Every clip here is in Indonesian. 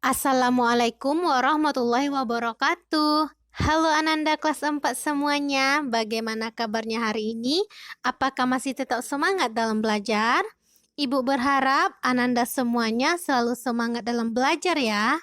Assalamualaikum warahmatullahi wabarakatuh. Halo Ananda kelas 4 semuanya, bagaimana kabarnya hari ini? Apakah masih tetap semangat dalam belajar? Ibu berharap Ananda semuanya selalu semangat dalam belajar ya.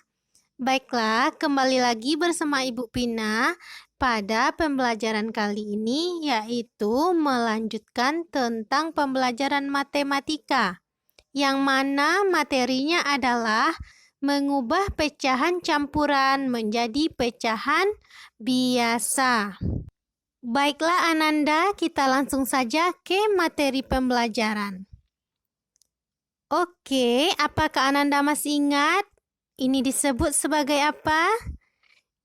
Baiklah, kembali lagi bersama Ibu Pina pada pembelajaran kali ini, yaitu melanjutkan tentang pembelajaran matematika, yang mana materinya adalah mengubah pecahan campuran menjadi pecahan biasa. Baiklah Ananda, kita langsung saja ke materi pembelajaran. Oke, apakah Ananda masih ingat? Ini disebut sebagai apa?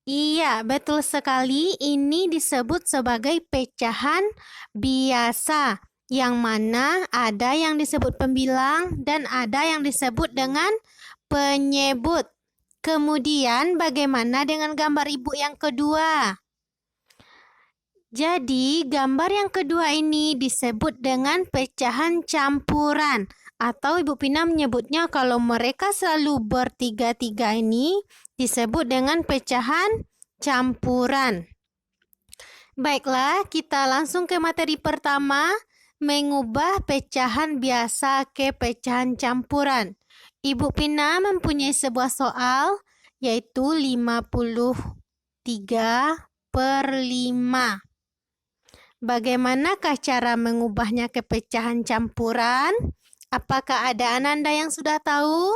Iya, betul sekali. Ini disebut sebagai pecahan biasa, yang mana ada yang disebut pembilang dan ada yang disebut dengan penyebut. Kemudian bagaimana dengan gambar ibu yang kedua? Jadi gambar yang kedua ini disebut dengan pecahan campuran, atau Ibu Pina menyebutnya kalau mereka selalu bertiga-tiga ini disebut dengan pecahan campuran. Baiklah, kita langsung ke materi pertama, mengubah pecahan biasa ke pecahan campuran. Ibu Pina mempunyai sebuah soal, yaitu 53/5. Bagaimanakah cara mengubahnya ke pecahan campuran? Apakah ada Ananda yang sudah tahu?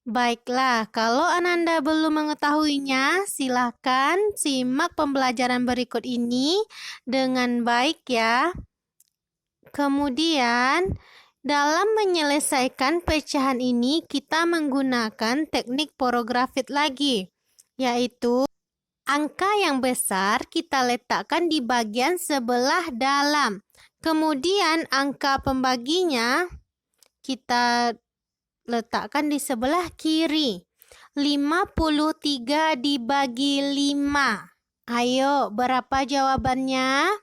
Baiklah, kalau Ananda belum mengetahuinya, silakan simak pembelajaran berikut ini dengan baik ya. Kemudian, dalam menyelesaikan pecahan ini, kita menggunakan teknik porografit lagi, yaitu angka yang besar kita letakkan di bagian sebelah dalam. Kemudian angka pembaginya kita letakkan di sebelah kiri. 53 dibagi 5. Ayo, berapa jawabannya?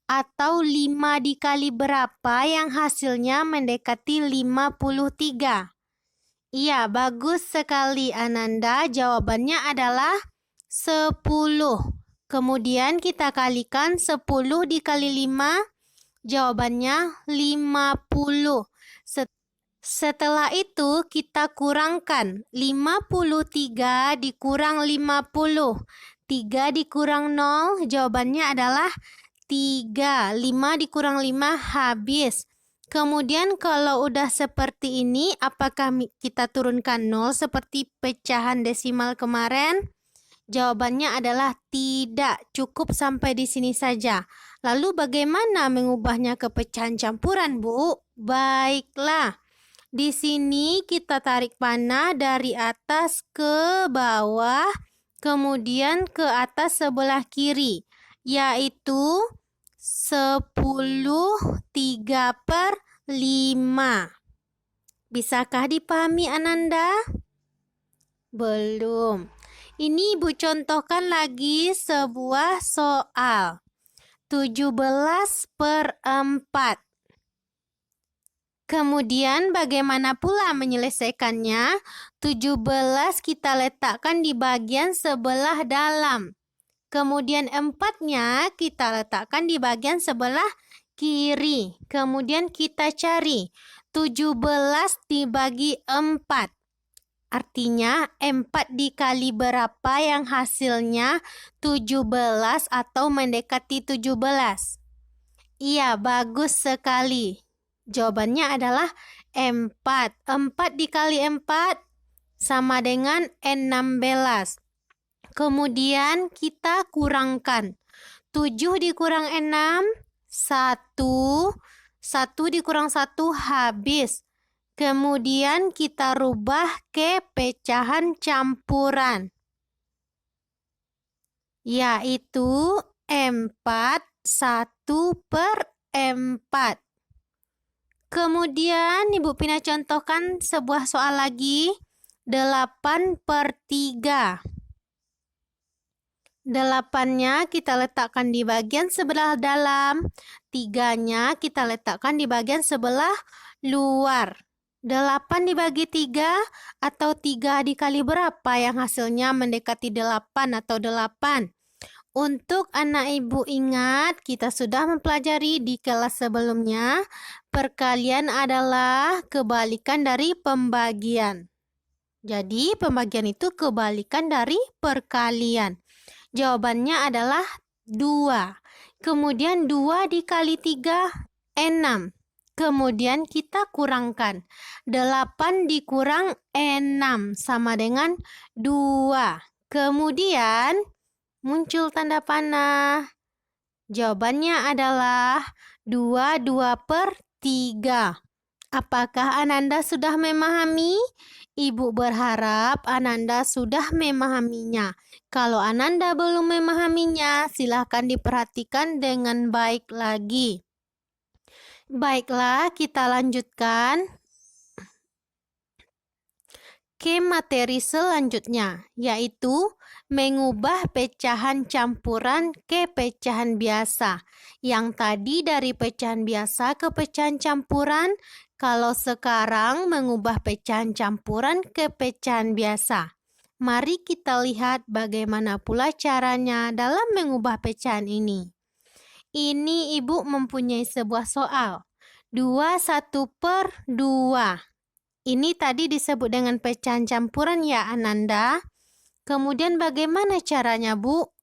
Atau 5 dikali berapa yang hasilnya mendekati 53? Iya, bagus sekali Ananda. Jawabannya adalah 10. Kemudian kita kalikan 10 dikali 5, jawabannya 50. Setelah itu kita kurangkan 53 dikurang 50. 3 dikurang 0, jawabannya adalah 3. 5 dikurang 5 habis. Kemudian kalau udah seperti ini, apakah kita turunkan 0 seperti pecahan desimal kemarin? Jawabannya adalah tidak, cukup sampai di sini saja. Lalu bagaimana mengubahnya ke pecahan campuran, Bu? Baiklah, di sini kita tarik panah dari atas ke bawah, kemudian ke atas sebelah kiri, yaitu 10/3. Bisakah dipahami Ananda? Belum. Ini Ibu contohkan lagi sebuah soal. 17/4. Kemudian bagaimana pula menyelesaikannya? 17 kita letakkan di bagian sebelah dalam. Kemudian 4-nya kita letakkan di bagian sebelah kiri. Kemudian kita cari 17 dibagi 4. Artinya 4 dikali berapa yang hasilnya 17 atau mendekati 17? Iya, bagus sekali. Jawabannya adalah 4. 4 dikali 4 sama dengan 16. Kemudian kita kurangkan. 7 dikurang 6, 1. 1 dikurang 1 habis. Kemudian kita rubah ke pecahan campuran, yaitu 4, 1/4. Kemudian Ibu Pina contohkan sebuah soal lagi, 8/3. 8-nya kita letakkan di bagian sebelah dalam, 3-nya kita letakkan di bagian sebelah luar. 8 dibagi 3 atau 3 dikali berapa yang hasilnya mendekati 8 atau 8? Untuk anak ibu ingat, kita sudah mempelajari di kelas sebelumnya, perkalian adalah kebalikan dari pembagian. Jadi, pembagian itu kebalikan dari perkalian. Jawabannya adalah 2. Kemudian 2 dikali 3, 6. Kemudian kita kurangkan. 8 dikurang 6 sama dengan 2. Kemudian muncul tanda panah. Jawabannya adalah 2/3. Apakah Ananda sudah memahami? Ibu berharap Ananda sudah memahaminya. Kalau Ananda belum memahaminya, silahkan diperhatikan dengan baik lagi. Baiklah, kita lanjutkan ke materi selanjutnya, yaitu mengubah pecahan campuran ke pecahan biasa. Yang tadi dari pecahan biasa ke pecahan campuran, kalau sekarang mengubah pecahan campuran ke pecahan biasa. Mari kita lihat bagaimana pula caranya dalam mengubah pecahan ini. Ini ibu mempunyai sebuah soal. 21/2. Ini tadi disebut dengan pecahan campuran ya Ananda. Kemudian bagaimana caranya Bu?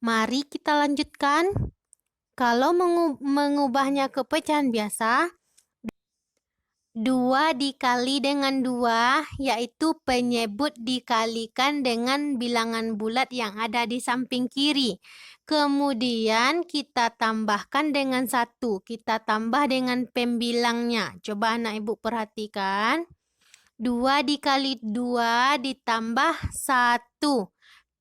Mari kita lanjutkan. Kalau mengubahnya ke pecahan biasa, 2 dikali dengan 2, yaitu penyebut dikalikan dengan bilangan bulat yang ada di samping kiri. Kemudian kita tambahkan dengan 1. Kita tambah dengan pembilangnya. Coba anak ibu perhatikan. 2 dikali 2 ditambah 1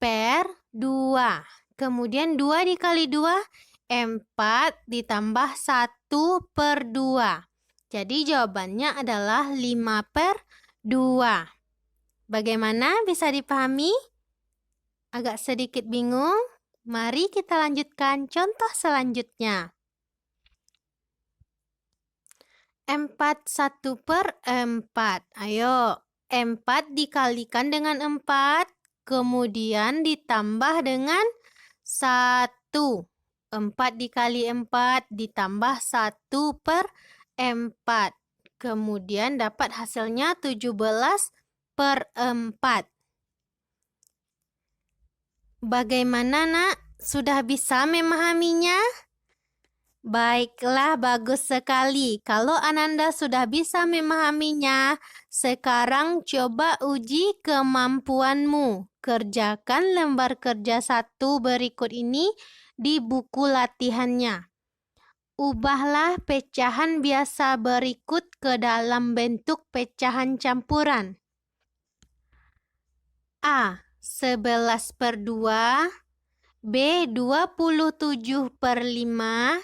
per 2. Kemudian 2 dikali 2, 4 ditambah 1 per 2. Jadi jawabannya adalah 5/2. Bagaimana, bisa dipahami? Agak sedikit bingung? Mari kita lanjutkan contoh selanjutnya. 4 1/4. Ayo, 4 dikalikan dengan 4, kemudian ditambah dengan 1. 4 dikali 4 ditambah 1/4. Kemudian dapat hasilnya 17/4. Bagaimana nak? Sudah bisa memahaminya? Baiklah, bagus sekali. Kalau Ananda sudah bisa memahaminya, sekarang coba uji kemampuanmu. Kerjakan lembar kerja 1 berikut ini di buku latihannya. Ubahlah pecahan biasa berikut ke dalam bentuk pecahan campuran. A. 11/2, B. 27/5,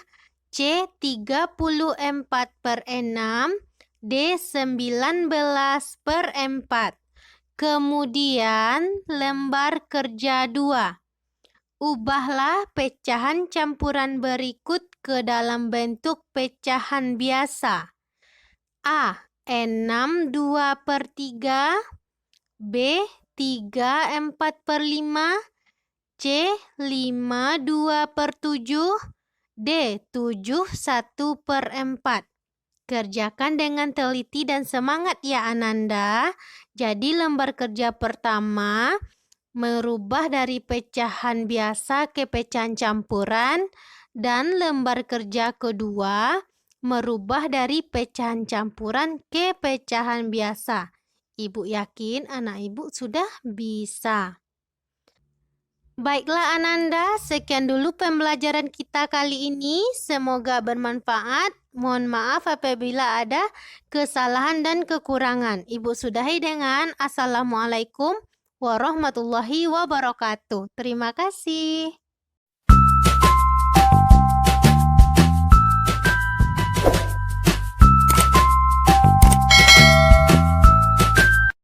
C. 34/6, D. 19/4. Kemudian lembar kerja 2. Ubahlah pecahan campuran berikut ke dalam bentuk pecahan biasa. A. 6/2/3, B. 3/4/5, C. 5/2/7, D. 7/1/4. Kerjakan dengan teliti dan semangat ya Ananda. Jadi lembar kerja pertama, merubah dari pecahan biasa ke pecahan campuran, dan lembar kerja kedua, merubah dari pecahan campuran ke pecahan biasa. Ibu yakin anak ibu sudah bisa. Baiklah Ananda, sekian dulu pembelajaran kita kali ini. Semoga bermanfaat. Mohon maaf apabila ada kesalahan dan kekurangan. Ibu sudahi dengan Assalamualaikum warahmatullahi wabarakatuh. Terima kasih.